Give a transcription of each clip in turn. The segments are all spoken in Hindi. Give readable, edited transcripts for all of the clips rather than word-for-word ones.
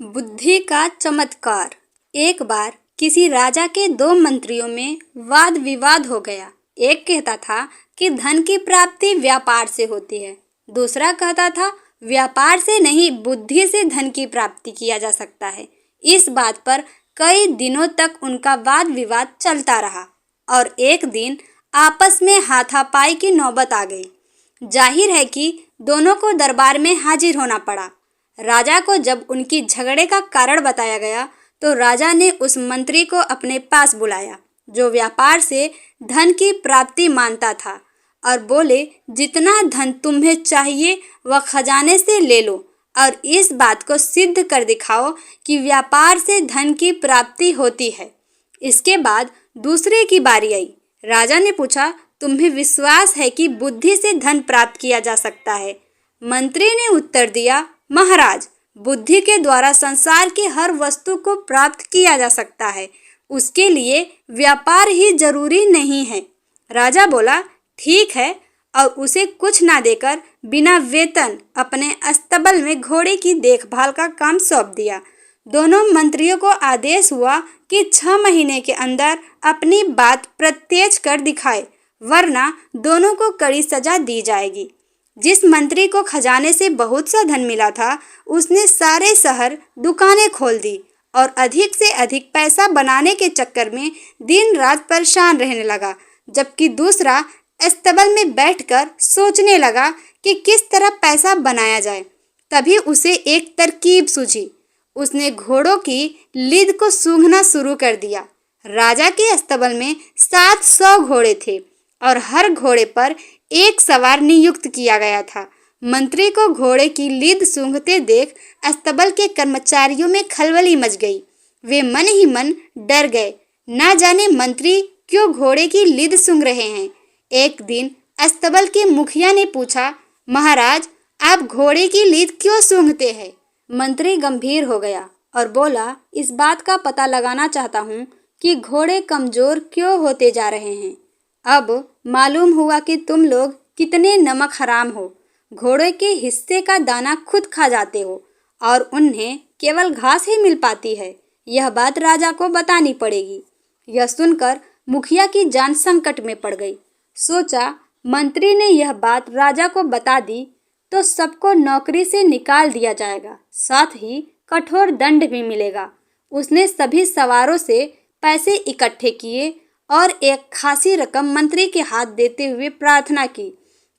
बुद्धि का चमत्कार। एक बार किसी राजा के दो मंत्रियों में वाद विवाद हो गया। एक कहता था कि धन की प्राप्ति व्यापार से होती है, दूसरा कहता था व्यापार से नहीं, बुद्धि से धन की प्राप्ति किया जा सकता है। इस बात पर कई दिनों तक उनका वाद विवाद चलता रहा और एक दिन आपस में हाथापाई की नौबत आ गई। जाहिर है कि दोनों को दरबार में हाजिर होना पड़ा। राजा को जब उनकी झगड़े का कारण बताया गया तो राजा ने उस मंत्री को अपने पास बुलाया जो व्यापार से धन की प्राप्ति मानता था और बोले, जितना धन तुम्हें चाहिए वह खजाने से ले लो और इस बात को सिद्ध कर दिखाओ कि व्यापार से धन की प्राप्ति होती है। इसके बाद दूसरे की बारी आई। राजा ने पूछा, तुम्हें विश्वास है कि बुद्धि से धन प्राप्त किया जा सकता है? मंत्री ने उत्तर दिया, महाराज, बुद्धि के द्वारा संसार की हर वस्तु को प्राप्त किया जा सकता है, उसके लिए व्यापार ही जरूरी नहीं है। राजा बोला, ठीक है, और उसे कुछ ना देकर बिना वेतन अपने अस्तबल में घोड़े की देखभाल का काम सौंप दिया। दोनों मंत्रियों को आदेश हुआ कि 6 महीने के अंदर अपनी बात प्रत्यक्ष कर दिखाए, वरना दोनों को कड़ी सजा दी जाएगी। जिस मंत्री को खजाने से बहुत सा धन मिला था, उसने सारे शहर दुकानें खोल दी और अधिक से अधिक पैसा बनाने के चक्कर में दिन रात परेशान रहने लगा, जबकि दूसरा अस्तबल में बैठकर सोचने लगा कि किस तरह पैसा बनाया जाए। तभी उसे एक तरकीब सूझी। उसने घोड़ों की लीद को सूंघना शुरू कर दिया। राजा के अस्तबल में 700 घोड़े थे और हर घोड़े पर एक सवार नियुक्त किया गया था। मंत्री को घोड़े की लीद सूंघते देख अस्तबल के कर्मचारियों में खलबली मच गई। वे मन ही मन डर गए, ना जाने मंत्री क्यों घोड़े की लीद सूंघ रहे हैं। एक दिन अस्तबल के मुखिया ने पूछा, महाराज, आप घोड़े की लीद क्यों सूंघते हैं? मंत्री गंभीर हो गया और बोला, इस बात का पता लगाना चाहता हूँ कि घोड़े कमजोर क्यों होते जा रहे हैं। अब मालूम हुआ कि तुम लोग कितने नमक हराम हो। घोड़े के हिस्से का दाना खुद खा जाते हो और उन्हें केवल घास ही मिल पाती है। यह बात राजा को बतानी पड़ेगी। यह सुनकर मुखिया की जान संकट में पड़ गई। सोचा, मंत्री ने यह बात राजा को बता दी तो सबको नौकरी से निकाल दिया जाएगा, साथ ही कठोर दंड भी मिलेगा। उसने सभी सवारों से पैसे इकट्ठे किए और एक खासी रकम मंत्री के हाथ देते हुए प्रार्थना की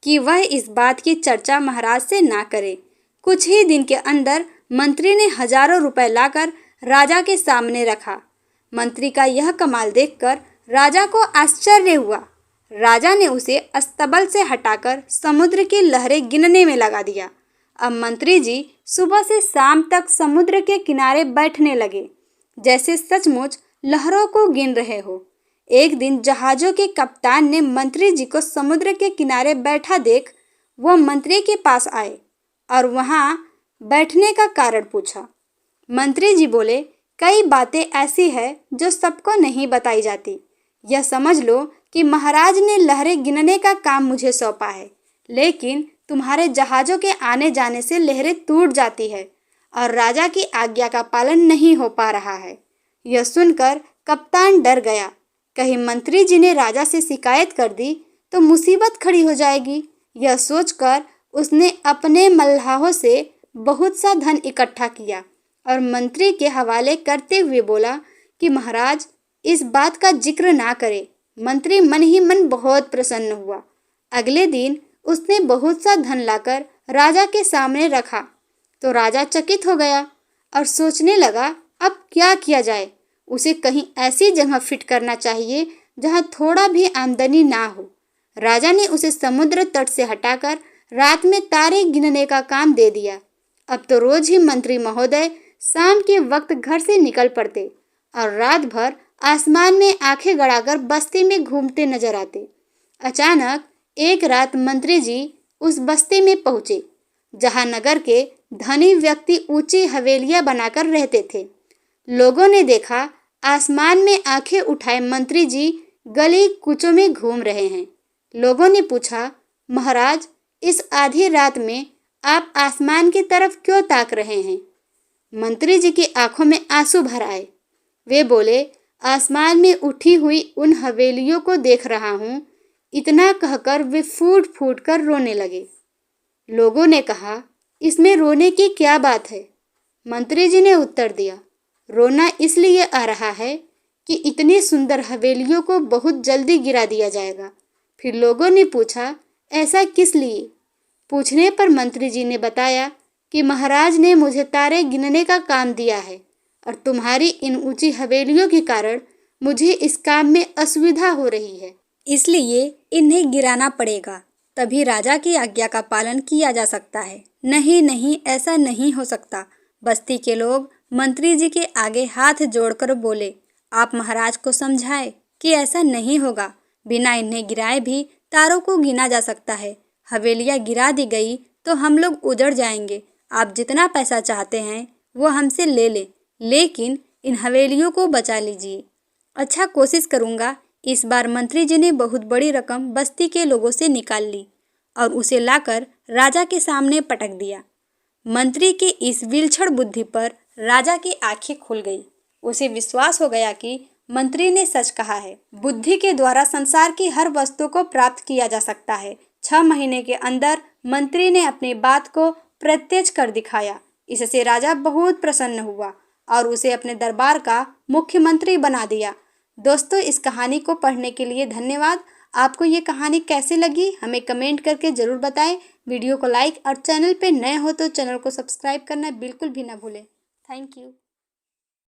कि वह इस बात की चर्चा महाराज से ना करे। कुछ ही दिन के अंदर मंत्री ने हजारों रुपए लाकर राजा के सामने रखा। मंत्री का यह कमाल देखकर राजा को आश्चर्य हुआ। राजा ने उसे अस्तबल से हटाकर समुद्र की लहरें गिनने में लगा दिया। अब मंत्री जी सुबह से शाम तक समुद्र के किनारे बैठने लगे, जैसे सचमुच लहरों को गिन रहे हो। एक दिन जहाजों के कप्तान ने मंत्री जी को समुद्र के किनारे बैठा देख वो मंत्री के पास आए और वहां बैठने का कारण पूछा। मंत्री जी बोले, कई बातें ऐसी है जो सबको नहीं बताई जाती। यह समझ लो कि महाराज ने लहरें गिनने का काम मुझे सौंपा है, लेकिन तुम्हारे जहाजों के आने जाने से लहरें टूट जाती है और राजा की आज्ञा का पालन नहीं हो पा रहा है। यह सुनकर कप्तान डर गया, कहीं मंत्री जी ने राजा से शिकायत कर दी तो मुसीबत खड़ी हो जाएगी। यह सोचकर उसने अपने मल्लाहों से बहुत सा धन इकट्ठा किया और मंत्री के हवाले करते हुए बोला कि महाराज, इस बात का जिक्र ना करे। मंत्री मन ही मन बहुत प्रसन्न हुआ। अगले दिन उसने बहुत सा धन लाकर राजा के सामने रखा तो राजा चकित हो गया और सोचने लगा, अब क्या किया जाए। उसे कहीं ऐसी जगह फिट करना चाहिए जहां थोड़ा भी आमदनी ना हो। राजा ने उसे समुद्र तट से हटाकर रात में तारे गिनने का काम दे दिया। अब तो रोज ही मंत्री महोदय शाम के वक्त घर से निकल पड़ते और रात भर आसमान में आंखें गड़ाकर बस्ती में घूमते नजर आते। अचानक एक रात मंत्री जी उस बस्ती में पहुंचे जहां नगर के धनी व्यक्ति ऊंची हवेलियां बनाकर रहते थे। लोगों ने देखा, आसमान में आंखें उठाए मंत्री जी गली कूचों में घूम रहे हैं। लोगों ने पूछा, महाराज, इस आधी रात में आप आसमान की तरफ क्यों ताक रहे हैं? मंत्री जी की आंखों में आंसू भर आए। वे बोले, आसमान में उठी हुई उन हवेलियों को देख रहा हूँ। इतना कहकर वे फूट फूट कर रोने लगे। लोगों ने कहा, इसमें रोने की क्या बात है? मंत्री जी ने उत्तर दिया, रोना इसलिए आ रहा है कि इतनी सुंदर हवेलियों को बहुत जल्दी गिरा दिया जाएगा। फिर लोगों ने पूछा, ऐसा किस लिए? पूछने पर मंत्री जी ने बताया कि महाराज ने मुझे तारे गिनने का काम दिया है और तुम्हारी इन ऊंची हवेलियों के कारण मुझे इस काम में असुविधा हो रही है, इसलिए इन्हें गिराना पड़ेगा। तभी राजा की आज्ञा का पालन किया जा सकता है। नहीं नहीं, ऐसा नहीं हो सकता। बस्ती के लोग मंत्री जी के आगे हाथ जोड़कर बोले, आप महाराज को समझाए कि ऐसा नहीं होगा। बिना इन्हें गिराए भी तारों को गिना जा सकता है। हवेलियां गिरा दी गई तो हम लोग उजड़ जाएंगे। आप जितना पैसा चाहते हैं वो हमसे ले लें, लेकिन इन हवेलियों को बचा लीजिए। अच्छा, कोशिश करूँगा। इस बार मंत्री जी ने बहुत बड़ी रकम बस्ती के लोगों से निकाल ली और उसे लाकर राजा के सामने पटक दिया। मंत्री की इस विलक्षण बुद्धि पर राजा की आंखें खुल गई। उसे विश्वास हो गया कि मंत्री ने सच कहा है। बुद्धि के द्वारा संसार की हर वस्तु को प्राप्त किया जा सकता है। 6 महीने के अंदर मंत्री ने अपनी बात को प्रत्यक्ष कर दिखाया। इससे राजा बहुत प्रसन्न हुआ और उसे अपने दरबार का मुख्यमंत्री बना दिया। दोस्तों, इस कहानी को पढ़ने के लिए धन्यवाद। आपको ये कहानी कैसी लगी हमें कमेंट करके ज़रूर बताएं। वीडियो को लाइक और चैनल पे नए हो तो चैनल को सब्सक्राइब करना बिल्कुल भी ना भूलें। Thank you.